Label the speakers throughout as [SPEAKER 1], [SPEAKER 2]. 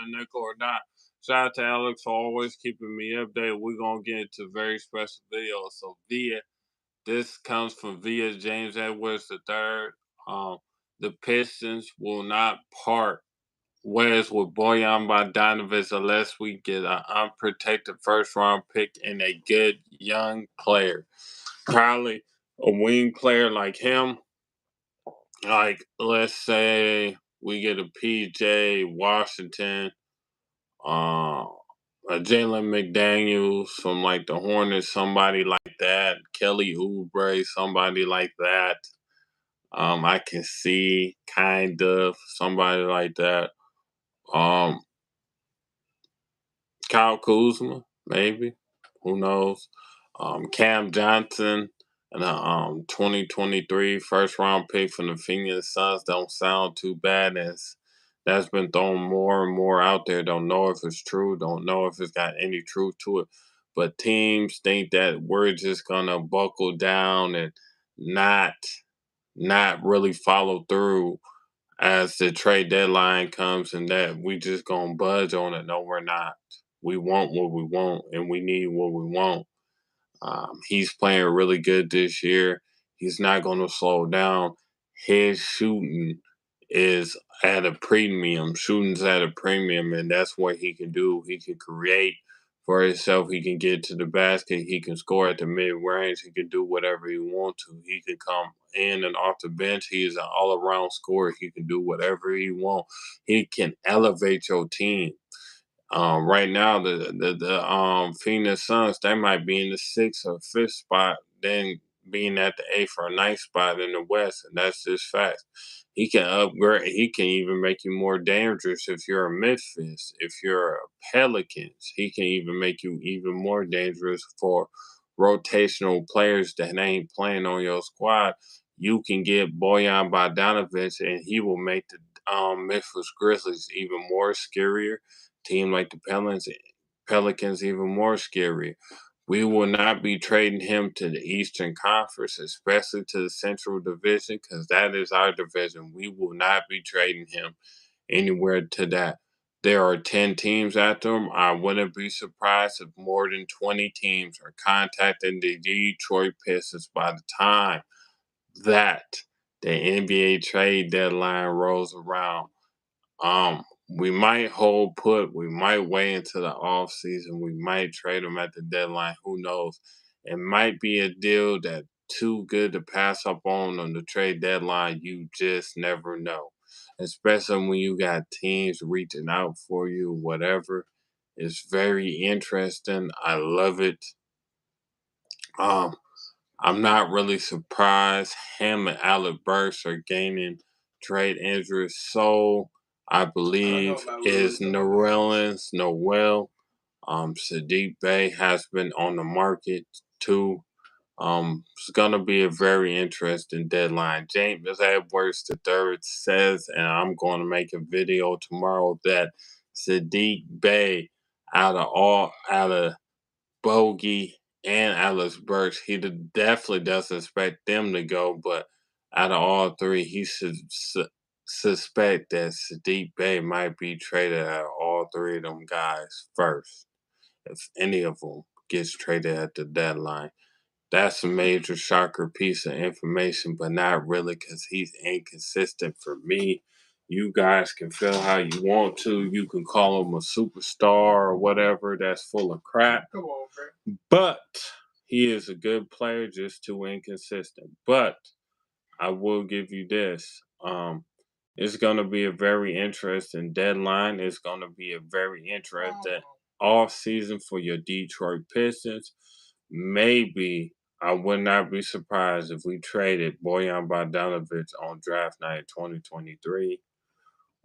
[SPEAKER 1] a nickel or not. Shout out to Alex for always keeping me updated. We're going to get into very special videos. So, this comes from via James Edwards III. The Pistons will not part ways with Bojan Bogdanovic unless we get an unprotected first-round pick and a good young player. Probably a wing player like him. Like, let's say we get a PJ Washington, a Jalen McDaniels from like the Hornets, somebody like that. Kelly Oubre, somebody like that. I can see kind of somebody like that. Kyle Kuzma, maybe. Who knows? Cam Johnson and a 2023 first round pick from the Phoenix Suns don't sound too bad, as that's been thrown more and more out there. Don't know if it's true, don't know if it's got any truth to it. But teams think that we're just gonna buckle down and not really follow through as the trade deadline comes, and that we just gonna budge on it. No, we're not. We want what we want, and we need what we want. He's playing really good this year. He's not going to slow down. His shooting is at a premium. Shooting's at a premium, and that's what he can do. He can create for himself. He can get to the basket. He can score at the mid-range. He can do whatever he wants to. He can come in and off the bench. He is an all-around scorer. He can do whatever he wants. He can elevate your team. Right now, the Phoenix Suns, they might be in the 6th or 5th spot, then being at the 8th or 9th spot in the West, and that's just fact. He can upgrade. He can even make you more dangerous if you're a Memphis. If you're a Pelicans, he can even make you even more dangerous for rotational players that ain't playing on your squad. You can get Bojan Bogdanovic, and he will make the Memphis Grizzlies even more scarier. Team like the Pelicans even more scary. We will not be trading him to the Eastern Conference, especially to the Central Division, because that is our division. We will not be trading him anywhere to that. There are 10 teams after him. I wouldn't be surprised if more than 20 teams are contacting the Detroit Pistons by the time that the NBA trade deadline rolls around. We might hold put. We might wait until the off season. We might trade them at the deadline. Who knows? It might be a deal that too good to pass up on the trade deadline. You just never know. Especially when you got teams reaching out for you, whatever. It's very interesting. I love it. I'm not really surprised him and Alec Burks are gaining trade interest. So I believe is Noel. Sadiq Bey has been on the market too. It's gonna be a very interesting deadline. James Edwards III says, and I'm going to make a video tomorrow, that Sadiq Bey out of Bogey and Alex Burks, he definitely doesn't expect them to go, but out of all three, he should suspect that Sadiq Bey might be traded out of all three of them guys first, if any of them gets traded at the deadline. That's a major shocker piece of information, but not really, because he's inconsistent for me. You guys can feel how you want to. You can call him a superstar or whatever. That's full of crap.
[SPEAKER 2] Come on, man.
[SPEAKER 1] But he is a good player, just too inconsistent. But I will give you this. It's going to be a very interesting deadline. It's going to be a very interesting off season for your Detroit Pistons. Maybe I would not be surprised if we traded Bojan Bogdanovic on draft night 2023,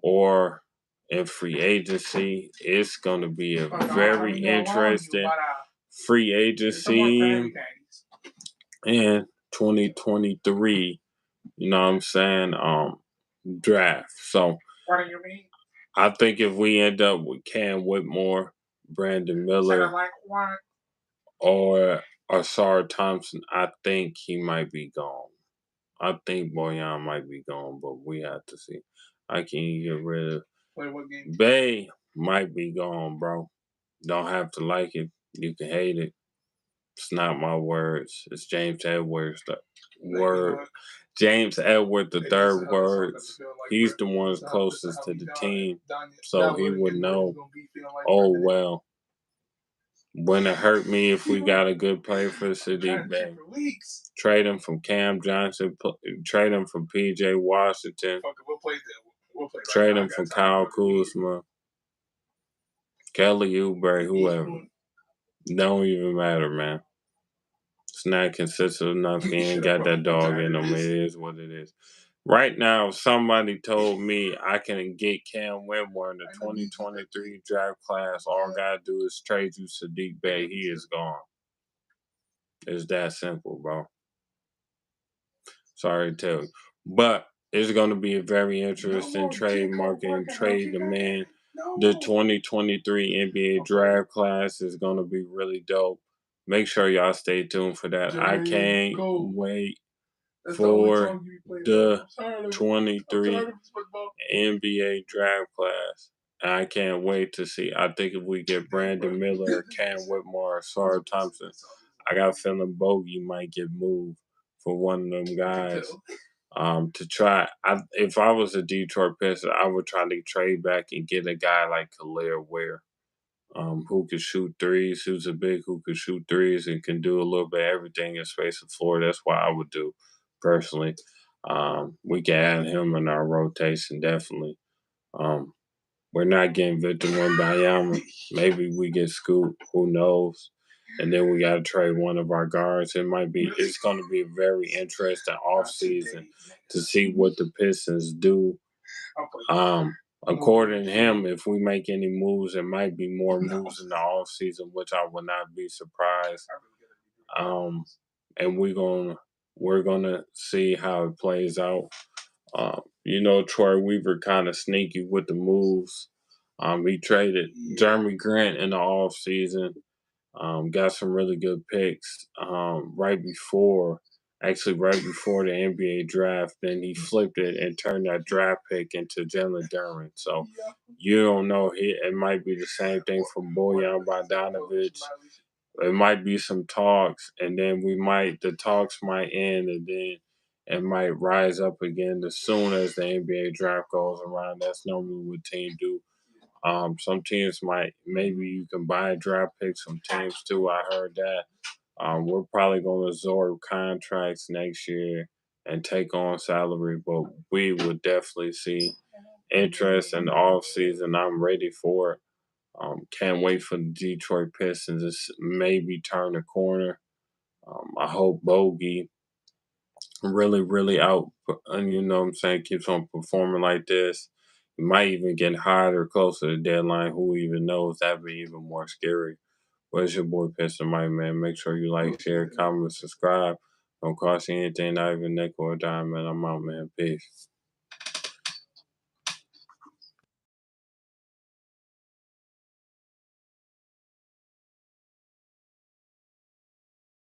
[SPEAKER 1] or in free agency. It's going to be a very interesting free agency in 2023. You know what I'm saying? Draft. So
[SPEAKER 2] What do you mean?
[SPEAKER 1] I think if we end up with Cam Whitmore, Brandon Miller,
[SPEAKER 2] Like what?
[SPEAKER 1] or Asar Thompson, I think he might be gone. I think Bojan might be gone, but we have to see. I can get rid of
[SPEAKER 2] Wait, what game?
[SPEAKER 1] Bay. might be gone, bro. Don't have to like it. You can hate it. It's not my words. It's James Edwards' word. James Edwards the third words. He's the one closest to the team, so he would know. Oh well. Wouldn't it hurt me if we got a good player for Sadiq Bey? Trade him from Cam Johnson. Trade him from P.J. Washington. Trade him from Kyle Kuzma, Kelly Oubre, whoever. Don't even matter, man. It's not consistent enough. He ain't got that dog in him. It is what it is. Right now, somebody told me I can get Cam Whitmore in the 2023 draft class. All I gotta do is trade you Sadiq Bey. He is gone. It's that simple, bro. Sorry to tell you. But it's going to be a very interesting trade market and trade demand. The 2023 NBA draft class is going to be really dope. Make sure y'all stay tuned for that. I can't wait for the 23 NBA draft class. I can't wait to see. I think if we get Brandon Miller, or Cam Whitmore, or Sarah Thompson, I got a feeling Bogey might get moved for one of them guys. To try, if I was a Detroit Pistons, I would try to trade back and get a guy like Khalil Ware, who could shoot threes, who's a big, who could shoot threes and can do a little bit of everything in space of floor. That's what I would do personally. We can add him in our rotation definitely. Um, we're not getting Victor Wembanyama. Maybe we get Scoot. Who knows? And then we got to trade one of our guards. It's going to be a very interesting offseason to see what the Pistons do. According to him, if we make any moves, it might be more moves in the offseason, which I would not be surprised. And we're gonna see how it plays out. Troy Weaver kind of sneaky with the moves. He traded Jeremy Grant in the offseason. Got some really good picks right before the NBA draft. Then he flipped it and turned that draft pick into Jalen Duren. So you don't know. It might be the same thing for Bojan Bogdanovic. It might be some talks, and then the talks might end, and then it might rise up again as soon as the NBA draft goes around. That's normally what teams do. Some teams maybe you can buy draft picks from teams too. I heard that. We're probably going to absorb contracts next year and take on salary, but we would definitely see interest in the offseason. I'm ready for it. Can't wait for the Detroit Pistons to maybe turn the corner. I hope Bogey really, really out, and you know what I'm saying, keeps on performing like this. He might even get hired or closer to the deadline. Who even knows? That'd be even more scary. But it's your boy Piston Mike, man. Make sure you like, share, comment, subscribe. Don't cost you anything, not even nickel or dime, man. I'm out, man. Peace.